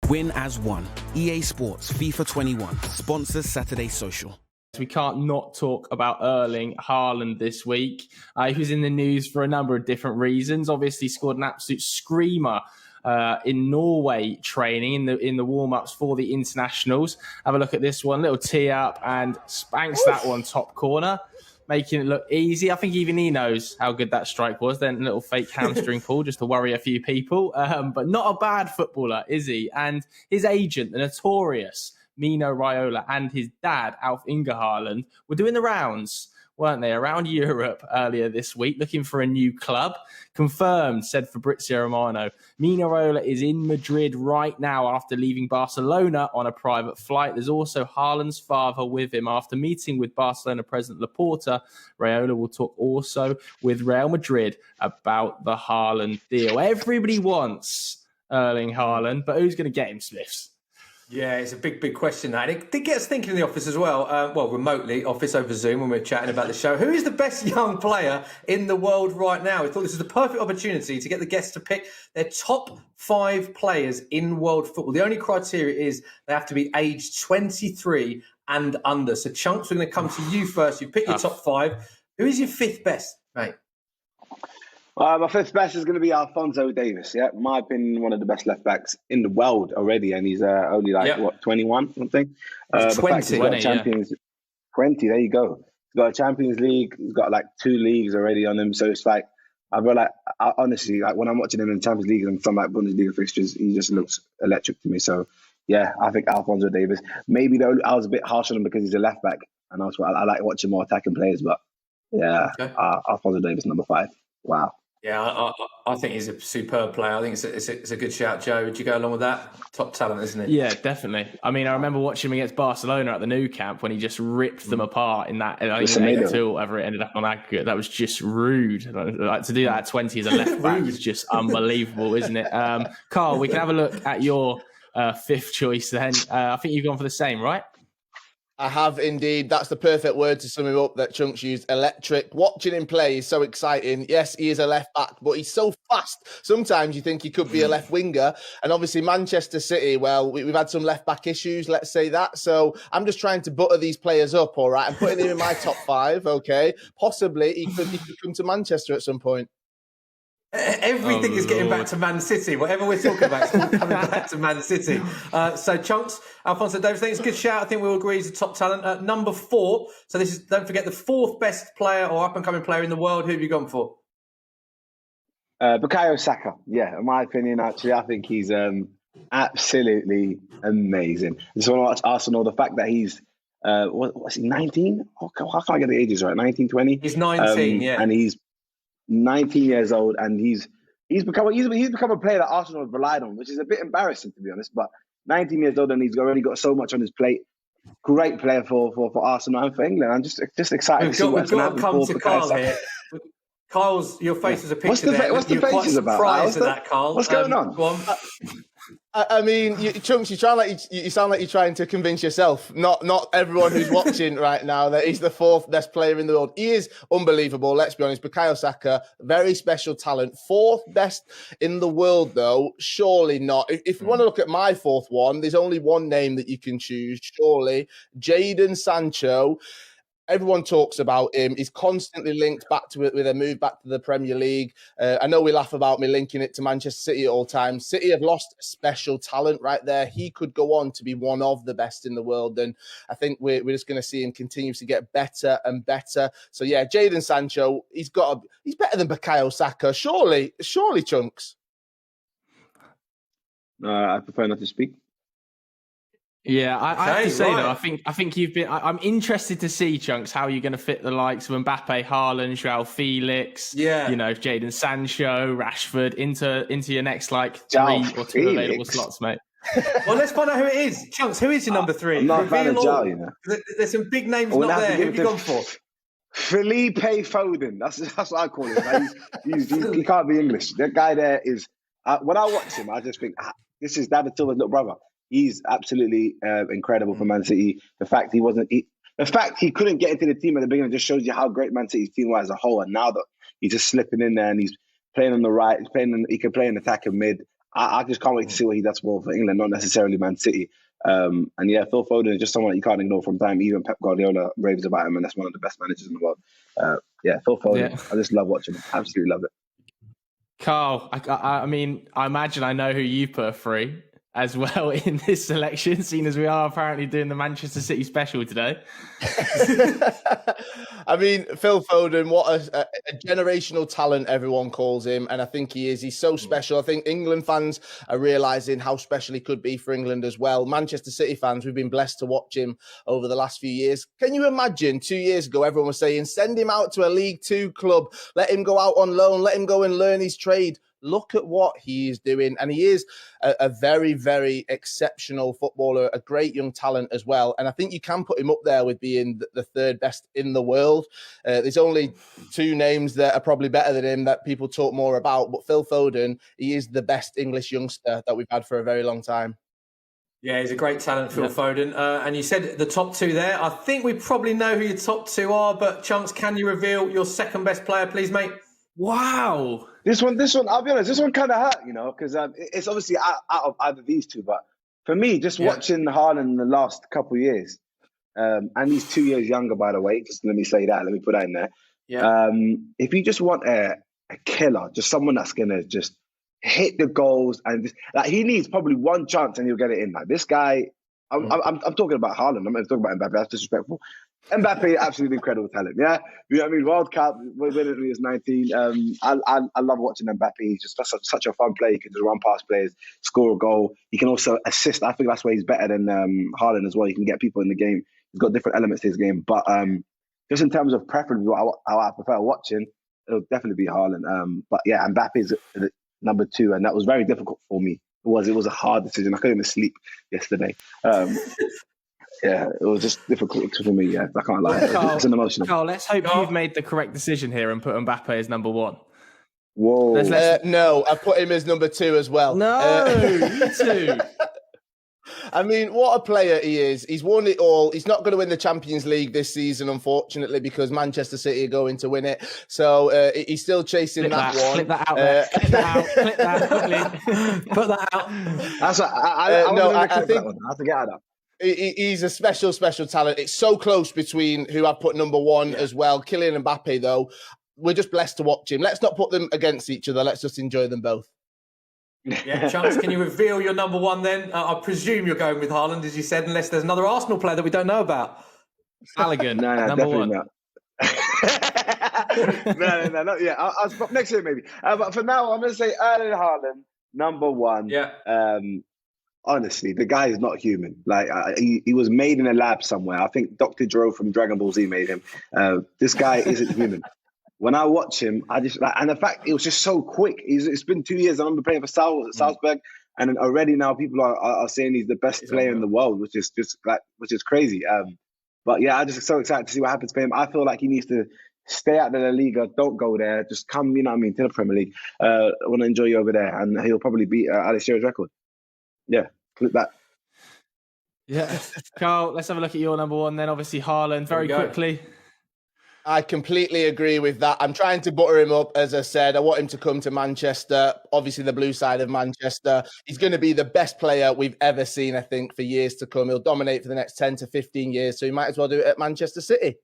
Win as one. EA Sports FIFA 21 sponsors Saturday Social. We can't not talk about Erling Haaland this week. He was in the news for a number of different reasons. Obviously, scored an absolute screamer in Norway training in the warm-ups for the internationals. Have a look at this one. Little tee up and spanks that one top corner, making it look easy. I think even he knows how good that strike was. Then a little fake hamstring pull just to worry a few people. But not a bad footballer, is he? And his agent, the notorious Mino Raiola, and his dad, Alf Inge Haaland, were doing the rounds, weren't they, around Europe earlier this week, looking for a new club. Confirmed, said Fabrizio Romano. Mino Raiola is in Madrid right now after leaving Barcelona on a private flight. There's also Haaland's father with him. After meeting with Barcelona President Laporta, Raiola will talk also with Real Madrid about the Haaland deal. Everybody wants Erling Haaland, but who's going to get him, Smiths? Yeah, it's a big question. That it did get us thinking in the office as well. Remotely, office over Zoom when we were chatting about the show. Who is the best young player in the world right now? We thought this was the perfect opportunity to get the guests to pick their top 5 players in world football. The only criteria is they have to be aged 23 and under. So, Chunkz, we're going to come to you first. You pick your top 5. Who is your 5th best, mate? My 5th best is going to be Alphonso Davies. Yeah, in my opinion, one of the best left backs in the world already, and he's only 21 something. 20, Champions 20. There you go. He's got a Champions League. He's got 2 leagues already on him. So it's I feel honestly, when I'm watching him in the Champions League and some Bundesliga fixtures, he just looks electric to me. So yeah, I think Alphonso Davies. Maybe though I was a bit harsh on him because he's a left back, and also I like watching more attacking players. But yeah, Alphonso Davies, number 5. Wow. Yeah, I think he's a superb player. I think it's a good shout, Joe. Would you go along with that? Top talent, isn't it? Yeah, definitely. I mean, I remember watching him against Barcelona at the Nou Camp when he just ripped them apart in that 8-2, whatever it ended up on aggregate. That was just rude. To do that at 20 as a left back is just unbelievable, isn't it? Carl, we can have a look at your 5th choice then. I think you've gone for the same, right? I have indeed. That's the perfect word to sum him up that Chunkz used. Electric. Watching him play is so exciting. Yes, he is a left back, but he's so fast. Sometimes you think he could be a left winger. And obviously Manchester City, well, we've had some left back issues, let's say that. So I'm just trying to butter these players up, all right? I'm putting him in my top 5, okay? Possibly he could come to Manchester at some point. Everything is getting back to Man City. Whatever we're talking about, it's all coming back to Man City. So, Chunkz, Alphonso Davies, I think it's a good shout. I think we all agree he's a top talent. Number 4. So this is, don't forget, the 4th best player or up-and-coming player in the world. Who have you gone for? Bukayo Saka. Yeah, in my opinion, actually, I think he's absolutely amazing. I just want to watch Arsenal. The fact that he's, what's he, 19? How can I get the ages right? 19, 20? He's 19, yeah. And he's 19 years old, and he's become a player that Arsenal have relied on, which is a bit embarrassing, to be honest. But 19 years old, and he's already got so much on his plate. Great player for Arsenal and for England. I'm just excited to see what's going to happen. We've got to come to Kyle here. Kyle's, your face is a picture there. What's the faces about? Surprised at that, Kyle. What's going on? Go on. I mean, Chunkz, you sound like you're trying to convince yourself, not everyone who's watching right now, that he's the 4th best player in the world. He is unbelievable, let's be honest. Bukayo Saka, very special talent. 4th best in the world, though, surely not. If you want to look at my 4th one, there's only one name that you can choose, surely. Jadon Sancho. Everyone talks about him. He's constantly linked back to it with a move back to the Premier League. I know we laugh about me linking it to Manchester City at all times. City have lost special talent right there. He could go on to be one of the best in the world. And I think we're just going to see him continue to get better and better. So, yeah, Jadon Sancho, he's better than Bukayo Saka. Surely, Chunkz. I prefer not to speak. Yeah, I have to say though, I think you've been. I'm interested to see, Chunkz, how you're going to fit the likes of Mbappe, Haaland, Joao Felix, Jadon Sancho, Rashford into your next 3 or 2 available slots, mate. Well, let's find out who it is. Chunkz, who is your number 3? I'm not a fan of Joao, you know. There's some big names not there. Who have you gone for? Felipe Foden. That's what I call him. He can't be English. That guy there is. When I watch him, I just think this is David Silva's little brother. He's absolutely incredible for Man City. The fact he couldn't get into the team at the beginning just shows you how great Man City's team was as a whole. And now that he's just slipping in there and he's playing on the right, he can play in attack and mid. I just can't wait to see what he does for England, not necessarily Man City. And yeah, Phil Foden is just someone that you can't ignore from time. Even Pep Guardiola raves about him, and that's one of the best managers in the world. Yeah, Phil Foden. Yeah. I just love watching him. Absolutely love it. Carl, I mean, I imagine I know who you put free as well in this selection, seeing as we are apparently doing the Manchester City special today. I mean, Phil Foden, what a generational talent everyone calls him, and I think he is. He's so special. I think England fans are realising how special he could be for England as well. Manchester City fans, we've been blessed to watch him over the last few years. Can you imagine 2 years ago, everyone was saying, send him out to a League Two club, let him go out on loan, let him go and learn his trade. Look at what he is doing. And he is a very, very exceptional footballer, a great young talent as well. And I think you can put him up there with being the third best in the world. There's only two names that are probably better than him that people talk more about. But Phil Foden, he is the best English youngster that we've had for a very long time. Yeah, he's a great talent, Phil Foden. And you said the top two there. I think we probably know who your top two are. But Chunkz, can you reveal your second best player, please, mate? Wow. This one, I'll be honest, this one kind of hurt, because it's obviously out of either of these two. But for me, just watching Haaland the last couple of years, and he's 2 years younger, by the way, just let me say that, let me put that in there. Yeah. If you just want a killer, just someone that's going to just hit the goals, and just, like, he needs probably one chance and he'll get it in. Like, this guy, I'm talking about Haaland, I'm not talking about Mbappe, that's disrespectful. Mbappe, absolutely incredible talent. Yeah, you know what I mean. World Cup, winning when he was 19. I love watching Mbappe. He's just such a fun player. He can just run past players, score a goal. He can also assist. I think that's where he's better than Haaland as well. He can get people in the game. He's got different elements to his game. But just in terms of preference, how I prefer watching, it'll definitely be Haaland. But yeah, Mbappe is number two, and that was very difficult for me. It was a hard decision. I couldn't even sleep yesterday. Yeah, it was just difficult for me. Yeah, I can't lie. It's an emotional. Carl, let's hope you've made the correct decision here and put Mbappe as number one. Whoa. No, I put him as number two as well. No, you too. I mean, what a player he is. He's won it all. He's not going to win the Champions League this season, unfortunately, because Manchester City are going to win it. So he's still chasing that one. Clip that out there. Clip that out. Clip that quickly. Put that out. That's what, I think I have to get out of that. He's a special talent. It's so close between who I've put number one as well. Kylian Mbappe, though, we're just blessed to watch him. Let's not put them against each other. Let's just enjoy them both. Yeah, Chunkz, can you reveal your number one then? I presume you're going with Haaland, as you said, unless there's another Arsenal player that we don't know about. Balogun, no, number one. Not. no. Yeah, I'll stop next year maybe. But for now, I'm going to say Erling Haaland, number one. Yeah. Honestly, the guy is not human. Like he was made in a lab somewhere. I think Dr. Jiro from Dragon Ball Z made him. This guy isn't human. When I watch him, I just and the fact it was just so quick. It's been 2 years. I'm playing for Salzburg, and then already now people are saying he's the best player in the world, which is crazy. But yeah, I'm just so excited to see what happens for him. I feel like he needs to stay out of the Liga. Don't go there. Just come, to the Premier League. I want to enjoy you over there, and he'll probably beat Alex Shearer's record. Yeah, clip that. Yeah. Carl, let's have a look at your number one then. Obviously, Haaland, very quickly. I completely agree with that. I'm trying to butter him up, as I said. I want him to come to Manchester, obviously the blue side of Manchester. He's going to be the best player we've ever seen, I think, for years to come. He'll dominate for the next 10 to 15 years, so he might as well do it at Manchester City.